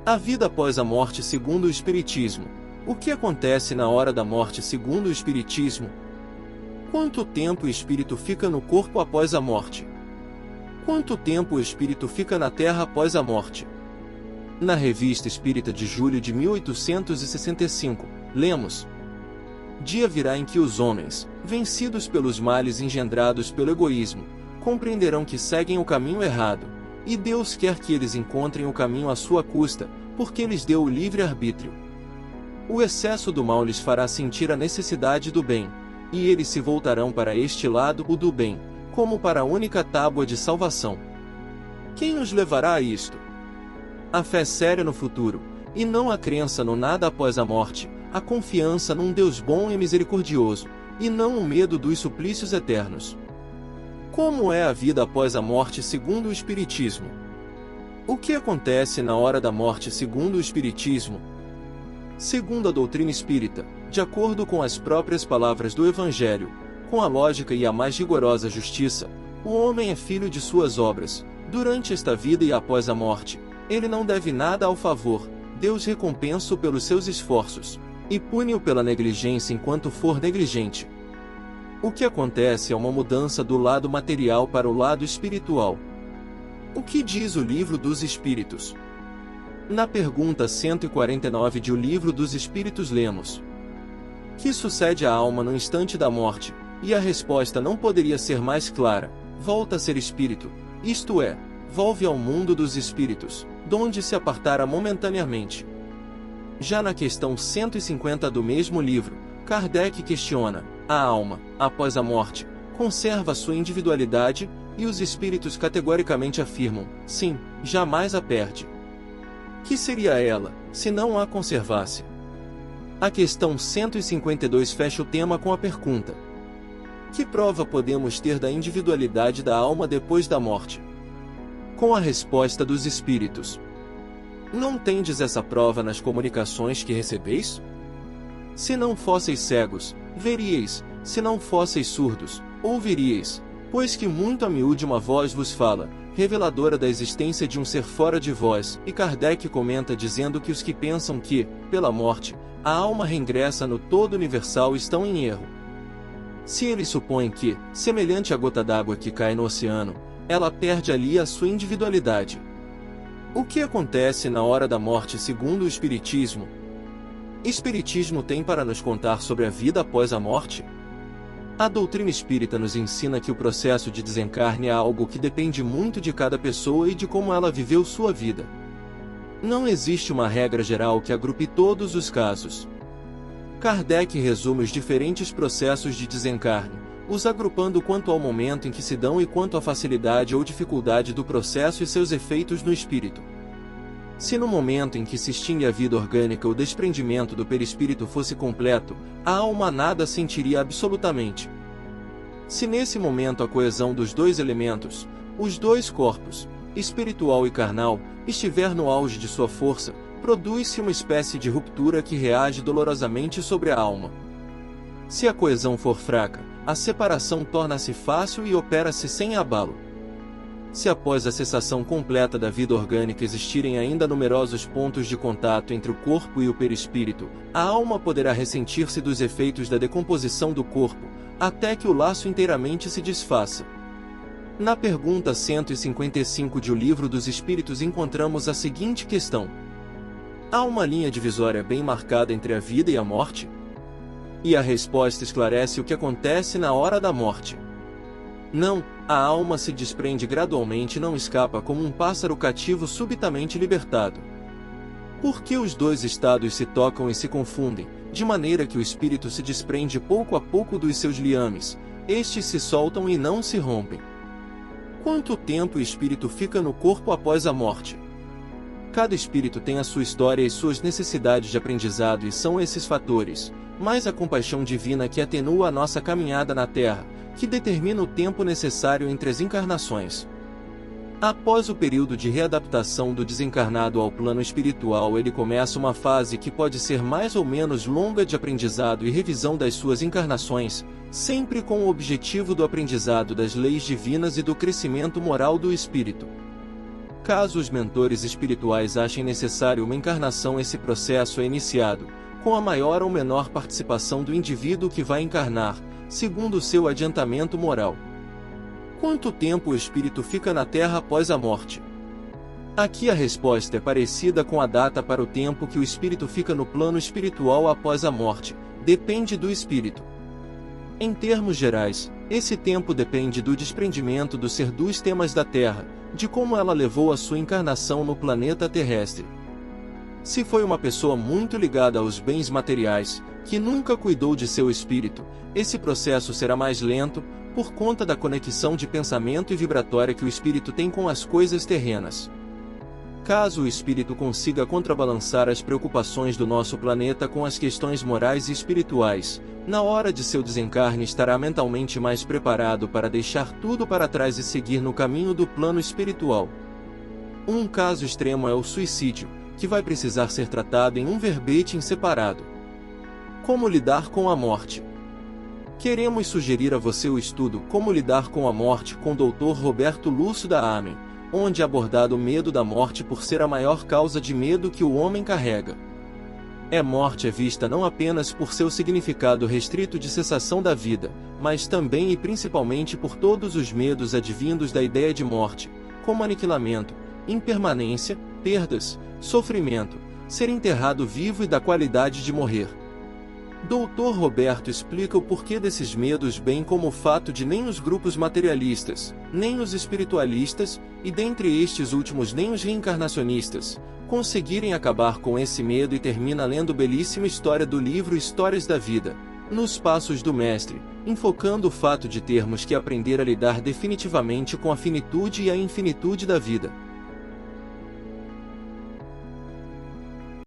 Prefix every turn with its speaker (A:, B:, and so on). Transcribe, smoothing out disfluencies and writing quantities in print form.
A: A vida após a morte segundo o Espiritismo. O que acontece na hora da morte segundo o Espiritismo? Quanto tempo o espírito fica no corpo após a morte? Quanto tempo o espírito fica na terra após a morte? Na Revista Espírita de julho de 1865, lemos: dia virá em que os homens, vencidos pelos males engendrados pelo egoísmo, compreenderão que seguem o caminho errado, e Deus quer que eles encontrem o caminho à sua custa, porque lhes deu o livre-arbítrio. O excesso do mal lhes fará sentir a necessidade do bem, e eles se voltarão para este lado, o do bem, como para a única tábua de salvação. Quem os levará a isto? A fé séria no futuro, e não a crença no nada após a morte, a confiança num Deus bom e misericordioso, e não o medo dos suplícios eternos. Como é a vida após a morte segundo o Espiritismo? O que acontece na hora da morte segundo o Espiritismo? Segundo a doutrina espírita, de acordo com as próprias palavras do Evangelho, com a lógica e a mais rigorosa justiça, o homem é filho de suas obras. Durante esta vida e após a morte, ele não deve nada ao favor, Deus recompensa-o pelos seus esforços, e pune-o pela negligência enquanto for negligente. O que acontece é uma mudança do lado material para o lado espiritual. O que diz o Livro dos Espíritos? Na pergunta 149 de O Livro dos Espíritos lemos: que sucede à alma no instante da morte? E a resposta não poderia ser mais clara: volta a ser espírito, isto é, volve ao mundo dos espíritos, donde se apartara momentaneamente. Já na questão 150 do mesmo livro, Kardec questiona: a alma, após a morte, conserva sua individualidade? E os espíritos categoricamente afirmam: sim, jamais a perde. Que seria ela, se não a conservasse? A questão 152 fecha o tema com a pergunta: que prova podemos ter da individualidade da alma depois da morte? Com a resposta dos espíritos: não tendes essa prova nas comunicações que recebeis? Se não fosseis cegos, veríeis; se não fosseis surdos, ouviríeis, pois que muito a miúde uma voz vos fala, reveladora da existência de um ser fora de vós. E Kardec comenta dizendo que os que pensam que, pela morte, a alma reingressa no todo universal estão em erro. Se eles supõem que, semelhante à gota d'água que cai no oceano, ela perde ali a sua individualidade. O que acontece na hora da morte segundo o Espiritismo? Espiritismo tem para nos contar sobre a vida após a morte? A doutrina espírita nos ensina que o processo de desencarne é algo que depende muito de cada pessoa e de como ela viveu sua vida. Não existe uma regra geral que agrupe todos os casos. Kardec resume os diferentes processos de desencarne, os agrupando quanto ao momento em que se dão e quanto à facilidade ou dificuldade do processo e seus efeitos no espírito. Se no momento em que se extingue a vida orgânica o desprendimento do perispírito fosse completo, a alma nada sentiria absolutamente. Se nesse momento a coesão dos dois elementos, os dois corpos, espiritual e carnal, estiver no auge de sua força, produz-se uma espécie de ruptura que reage dolorosamente sobre a alma. Se a coesão for fraca, a separação torna-se fácil e opera-se sem abalo. Se após a cessação completa da vida orgânica existirem ainda numerosos pontos de contato entre o corpo e o perispírito, a alma poderá ressentir-se dos efeitos da decomposição do corpo, até que o laço inteiramente se desfaça. Na pergunta 155 de O Livro dos Espíritos encontramos a seguinte questão: há uma linha divisória bem marcada entre a vida e a morte? E a resposta esclarece o que acontece na hora da morte. Não, a alma se desprende gradualmente e não escapa como um pássaro cativo subitamente libertado. Porque os dois estados se tocam e se confundem, de maneira que o espírito se desprende pouco a pouco dos seus liames, estes se soltam e não se rompem. Quanto tempo o espírito fica no corpo após a morte? Cada espírito tem a sua história e suas necessidades de aprendizado, e são esses fatores, mais a compaixão divina que atenua a nossa caminhada na Terra, que determina o tempo necessário entre as encarnações. Após o período de readaptação do desencarnado ao plano espiritual, ele começa uma fase que pode ser mais ou menos longa de aprendizado e revisão das suas encarnações, sempre com o objetivo do aprendizado das leis divinas e do crescimento moral do espírito. Caso os mentores espirituais achem necessário uma encarnação, esse processo é iniciado, com a maior ou menor participação do indivíduo que vai encarnar, segundo o seu adiantamento moral. Quanto tempo o espírito fica na Terra após a morte? Aqui a resposta é parecida com a data para o tempo que o espírito fica no plano espiritual após a morte, depende do espírito. Em termos gerais, esse tempo depende do desprendimento do ser dos temas da Terra, de como ela levou a sua encarnação no planeta terrestre. Se foi uma pessoa muito ligada aos bens materiais, que nunca cuidou de seu espírito, esse processo será mais lento, por conta da conexão de pensamento e vibratória que o espírito tem com as coisas terrenas. Caso o espírito consiga contrabalançar as preocupações do nosso planeta com as questões morais e espirituais, na hora de seu desencarne estará mentalmente mais preparado para deixar tudo para trás e seguir no caminho do plano espiritual. Um caso extremo é o suicídio, que vai precisar ser tratado em um verbete separado. Como lidar com a morte? Queremos sugerir a você o estudo Como Lidar com a Morte com o Dr. Roberto Lúcio da Amen, onde é abordado o medo da morte por ser a maior causa de medo que o homem carrega. A morte é vista não apenas por seu significado restrito de cessação da vida, mas também e principalmente por todos os medos advindos da ideia de morte, como aniquilamento, impermanência, perdas, sofrimento, ser enterrado vivo e da qualidade de morrer. Dr. Roberto explica o porquê desses medos, bem como o fato de nem os grupos materialistas, nem os espiritualistas, e dentre estes últimos nem os reencarnacionistas, conseguirem acabar com esse medo, e termina lendo a belíssima história do livro Histórias da Vida, nos Passos do Mestre, enfocando o fato de termos que aprender a lidar definitivamente com a finitude e a infinitude da vida.